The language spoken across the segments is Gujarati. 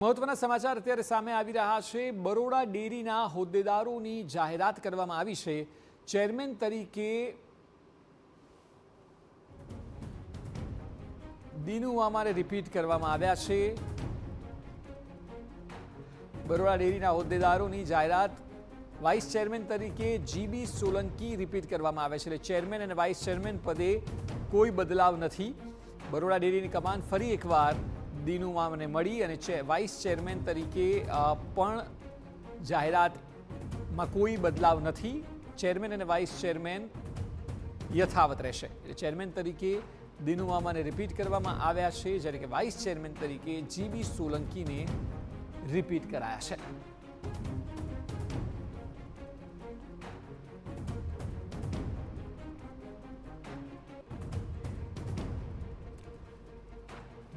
મહત્વના સમાચાર અત્યારે સામે આવી રહ્યા છે। બરોડા ડેરીના હોદ્દેદારોની જાહેરાત કરવામાં આવી છે। ચેરમેન તરીકે દીનુ વામાને રિપીટ કરવામાં આવ્યા છે। બરોડા ડેરીના હોદ્દેદારોની જાહેરાત વાઇસ ચેરમેન તરીકે જીબી સોલંકી રિપીટ કરવામાં આવે છે। ચેરમેન અને વાઇસ ચેરમેન પદે કોઈ બદલાવ નથી। બરોડા ડેરીની કમાન ફરી એકવાર દીનુ વામાને મળી અને વાઇસ ચેરમેન તરીકે પણ જાહેરાતમાં કોઈ બદલાવ નથી। ચેરમેન અને વાઇસ ચેરમેન યથાવત રહેશે। ચેરમેન તરીકે દીનુ વામાને રિપીટ કરવામાં આવ્યા છે, જ્યારે કે વાઇસ ચેરમેન તરીકે જીબી સોલંકીને રિપીટ કરાયા છે।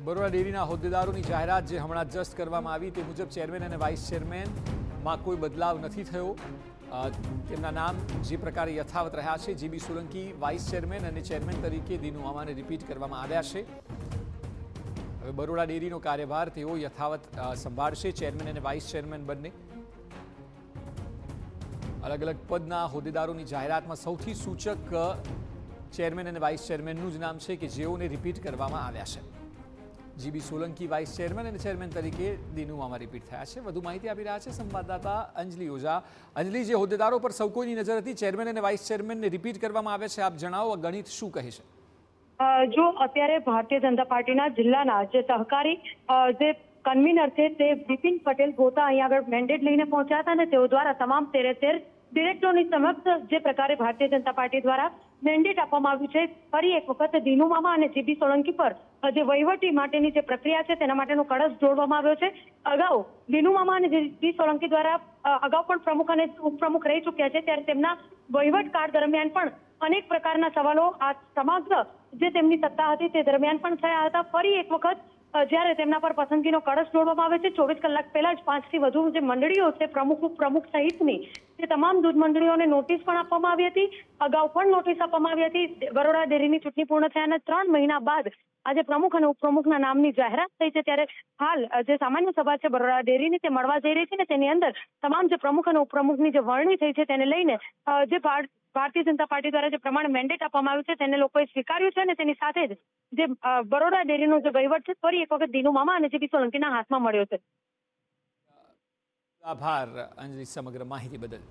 બરોડા ડેરીના હોદ્દેદારોની જાહેરાત જે હમણાં જસ્ટ કરવામાં આવી તે મુજબ ચેરમેન અને વાઇસ ચેરમેનમાં કોઈ બદલાવ નથી થયો। તેમના નામ જે પ્રકારે યથાવત રહ્યા છે। જીબી સોલંકી વાઇસ ચેરમેન અને ચેરમેન તરીકે દીનુ વામાને રિપીટ કરવામાં આવ્યા છે। હવે બરોડા ડેરીનો કાર્યભાર તેઓ યથાવત સંભાળશે। ચેરમેન અને વાઇસ ચેરમેન બંને અલગ અલગ પદના હોદ્દેદારોની જાહેરાતમાં સૌથી સૂચક ચેરમેન અને વાઇસ ચેરમેનનું જ નામ છે કે જેઓને રિપીટ કરવામાં આવ્યા છે। જીબી સોલંકી વાઇસ ચેરમેન અને ચેરમેન તરીકે દીનુ વામા રિપીટ થયા છે। વધુ માહિતી આપી રહ્યા છે સંવાદદાતા અંજલિ ઓઝા। અંજલિ, જે હોદ્દેદારો પર સૌ કોઈની નજર હતી, ચેરમેન અને વાઇસ ચેરમેનને રિપીટ કરવામાં આવે છે, આપ જણાવો ગણિત શું કહે છે? જો અત્યારે ભારતીય જનતા પાર્ટીના જિલ્લાના જે સહકારી જે કન્વીનર છે તે બિપિન પટેલ ગોતા અહીંયા આગળ મેન્ડેટ લઈને પહોંચ્યા હતા અને તેઓ દ્વારા તમામ 13 ડિરેક્ટરોની સમક્ષ જે પ્રકારે ભારતીય જનતા પાર્ટી દ્વારા મેન્ડેટ આપવામાં આવ્યું છે, ફરી એક વખત દીનુ વામા અને જીબી સોલંકી પર જે વહીવટી માટેની જે પ્રક્રિયા છે તેના માટેનો કળશ જોડવામાં આવ્યો છે। અગાઉ દીનુ વામા અને જીબી સોલંકી દ્વારા અગાઉ પણ પ્રમુખ અને ઉપપ્રમુખ રહી ચૂક્યા છે, ત્યારે તેમના વહીવટકાળ દરમિયાન પણ અનેક પ્રકારના સવાલો આ સમગ્ર જે તેમની સત્તા હતી તે દરમિયાન પણ થયા હતા। ફરી એક વખત જ્યારે તેમના પર પસંદગીનો કળશ જોડવામાં આવે છે, 24 કલાક પહેલા જ 5થી વધુ જે મંડળીઓ છે પ્રમુખ ઉપપ્રમુખ સહિતની તે તમામ દૂધ મંડળીઓને નોટિસ પણ આપવામાં આવી હતી। અગાઉ પણ નોટિસ આપવામાં આવી હતી। બરોડા ડેરીની ચૂંટણી પૂર્ણ થયાના 3 મહિના બાદ આજે પ્રમુખ અને ઉપપ્રમુખના નામની જાહેરાત થઈ છે, ત્યારે હાલ જે સામાન્ય સભા છે બરોડા ડેરીની તે મળવા જઈ રહી છે ને તેની અંદર તમામ જે પ્રમુખ અને ઉપપ્રમુખની જે વરણી થઈ છે તેને લઈને જે ભારતીય જનતા પાર્ટી દ્વારા જે પ્રમાણે મેન્ડેટ આપવામાં આવ્યું છે તેને લોકોએ સ્વીકાર્યું છે અને તેની સાથે જ જે બરોડા ડેરીનો જે વહીવટ છે ફરી એક વખત દીનુ વામા અને જીબી સોલંકીના હાથમાં મળ્યો છે। આભાર અંજલિ સમગ્ર માહિતી બદલ।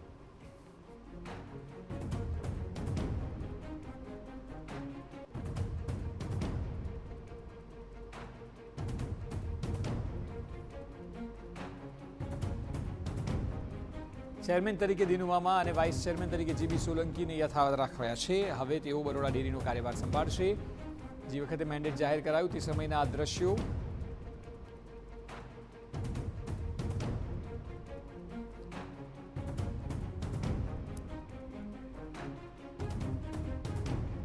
ચેરમેન તરીકે દીનુ વામા અને વાઇસ ચેરમેન તરીકે જીબી સોલંકીને યથાવત રાખ્યા છે। હવે તેઓ બરોડા ડેરીનો કાર્યભાર સંભાળશે। જે વખતે મેન્ડેટ જાહેર કરાયું તે સમયના આ દ્રશ્યો